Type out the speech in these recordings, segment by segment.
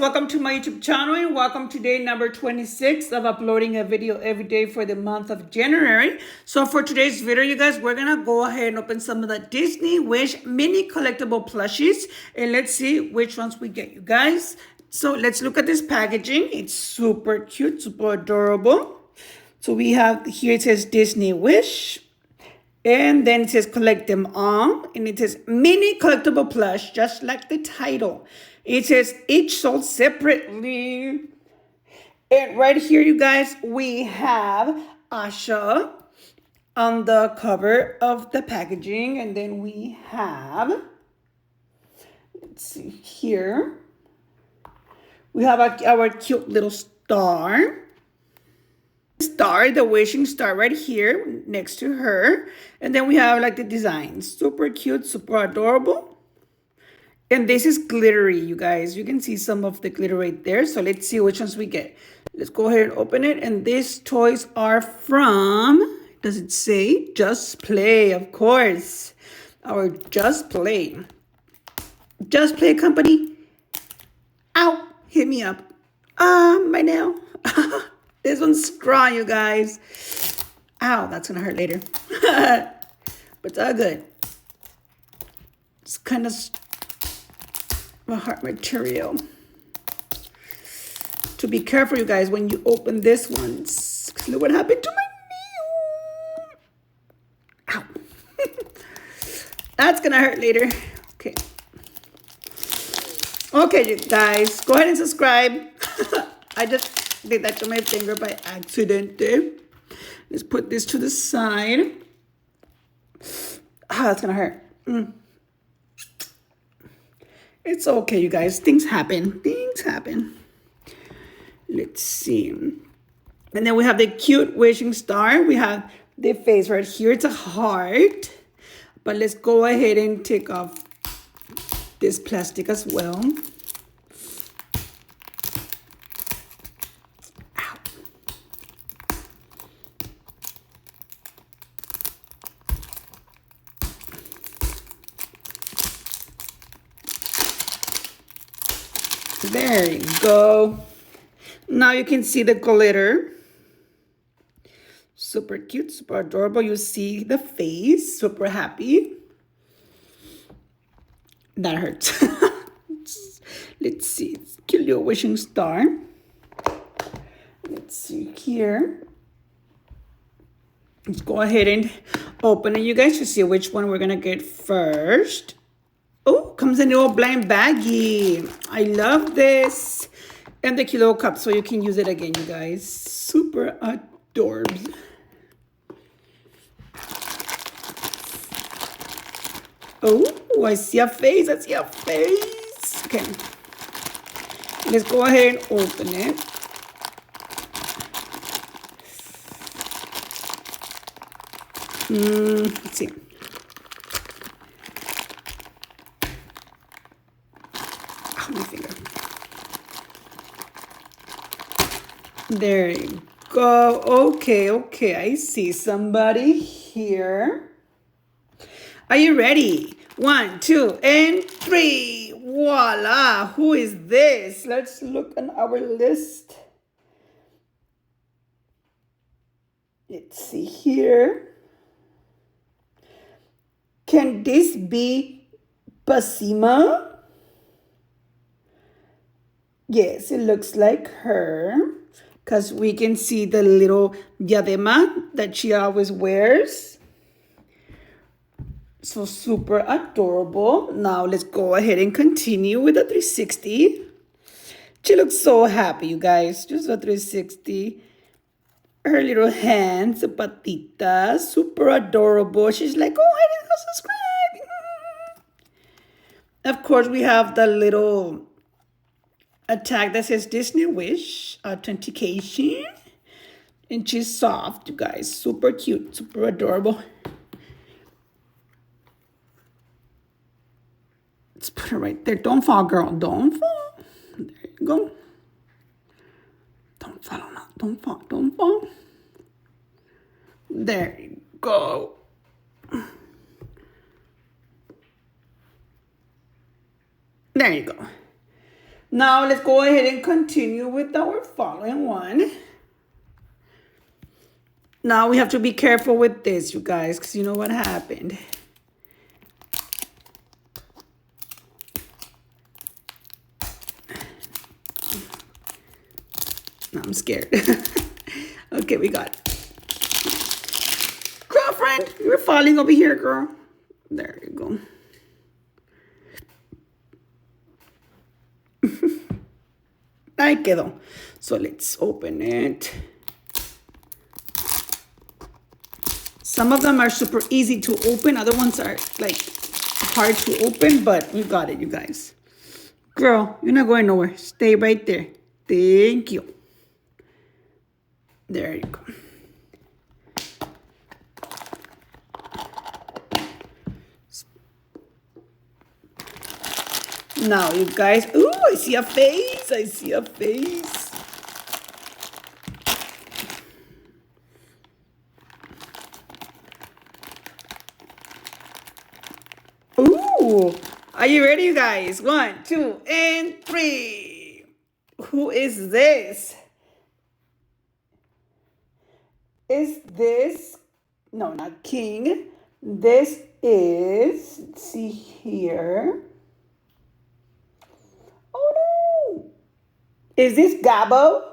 welcome to my YouTube channel and welcome to day number 26 of uploading a video every day for the month of January. So for today's video, you guys, we're gonna go ahead and open some of the Disney Wish mini collectible plushies and let's see which ones we get, you guys. So let's look at this packaging. It's super cute, super adorable. So we have here, it says Disney Wish. And then it says collect them all. And it says mini collectible plush, just like the title. It says each sold separately. And right here, you guys, we have Asha on the cover of the packaging. And then we have, let's see here. We have our cute little star. The wishing star right here next to her. And then we have like the design. Super cute, super adorable. And this is glittery, you guys. You can see some of the glitter right there. So let's see which ones we get. Let's go ahead and open it. And these toys are from, does it say? Just Play, of course. Our Just Play. Just Play company. Ow, hit me up. My nail. This one's strong, you guys. Ow, that's gonna hurt later. But it's all good. It's kind of a hard material. To be careful, you guys, when you open this one. Look what happened to my nail. Ow. That's gonna hurt later. Okay. Okay, you guys, go ahead and subscribe. I just did that to my finger by accident. Let's put this to the side. That's gonna hurt. It's okay, you guys. Things happen. Things happen. Let's see. And then we have the cute wishing star. We have the face right here. It's a heart. But let's go ahead and take off this plastic as well. There you go. Now you can see the glitter. Super cute, super adorable. You see the face, super happy. That hurts. Let's see. It's cute little wishing star. Let's see here. Let's go ahead and open it, you guys, to see which one we're gonna get first. Oh, comes in a little blind baggie. I love this. And the cute little cup so you can use it again, you guys. Super adorbs. Oh, I see a face. I see a face. Okay. Let's go ahead and open it. Let's see. My finger. There you go. Okay. I see somebody here. Are you ready? 1, 2, and 3. Voila. Who is this? Let's look on our list. Let's see here. Can this be Basima? Yes, it looks like her because we can see the little diadema that she always wears. So super adorable. Now let's go ahead and continue with the 360. She looks so happy, you guys. Just a 360. Her little hands, the patita, super adorable. She's like, oh, I didn't subscribe. Of course, we have the little a tag that says Disney Wish authentication. And she's soft, you guys. Super cute, super adorable. Let's put her right there. Don't fall, girl. Don't fall. There you go. Don't fall now. Don't fall. Don't fall. There you go. There you go. Now let's go ahead and continue with our following one. Now we have to be careful with this, you guys, because you know what happened. No, I'm scared. Okay, we got it. Girlfriend, you were falling over here, girl. There you go. Ahí quedó. So let's open it. Some of them are super easy to open. Other ones are like hard to open, but we got it, you guys. Girl, you're not going nowhere. Stay right there. Thank you. There you go. Now, you guys. Ooh, I see a face. I see a face. Ooh. Are you ready, you guys? 1, 2, and 3. Who is this? Is this, no, not King. This is, let's see here. Oh no. Is this Gabo?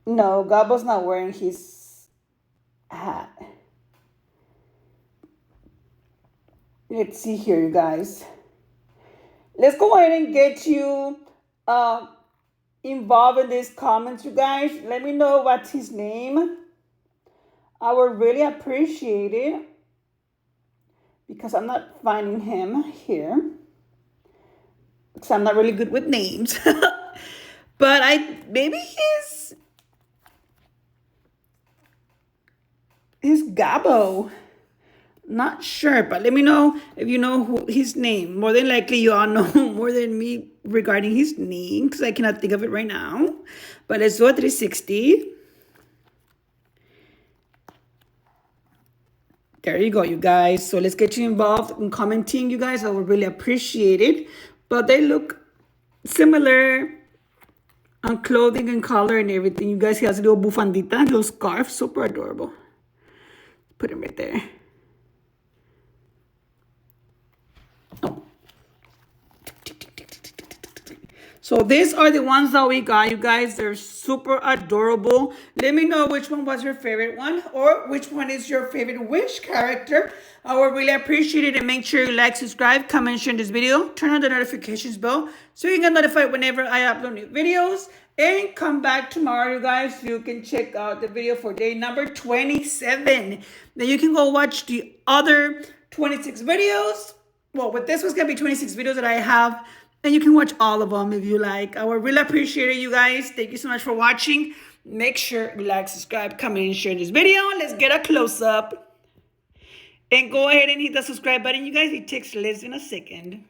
No, Gabo's not wearing his hat. Let's see here, you guys. Let's go ahead and get you involved in these comments, you guys. Let me know what's his name. I would really appreciate it because I'm not finding him here because I'm not really good with names. But maybe he's Gabo. Not sure, but let me know if you know his name. More than likely, you all know more than me regarding his name because I cannot think of it right now. But let's do a 360. There you go, you guys. So let's get you involved in commenting, you guys. I would really appreciate it. But they look similar on clothing and color and everything. You guys, he has a little bufandita, little scarf. Super adorable. Put him right there. So these are the ones that we got, you guys. They're super adorable. Let me know which one was your favorite one or which one is your favorite Wish character. I would really appreciate it. And make sure you like, subscribe, comment, share this video. Turn on the notifications bell so you can get notified whenever I upload new videos. And come back tomorrow, you guys. You can check out the video for day number 27. Then you can go watch the other 26 videos. Well, with this one's going to be 26 videos that I have. And you can watch all of them if you like. I would really appreciate it, you guys. Thank you so much for watching. Make sure you like, subscribe, comment, and share this video. Let's get a close-up. And go ahead and hit the subscribe button, you guys. It takes less than a second.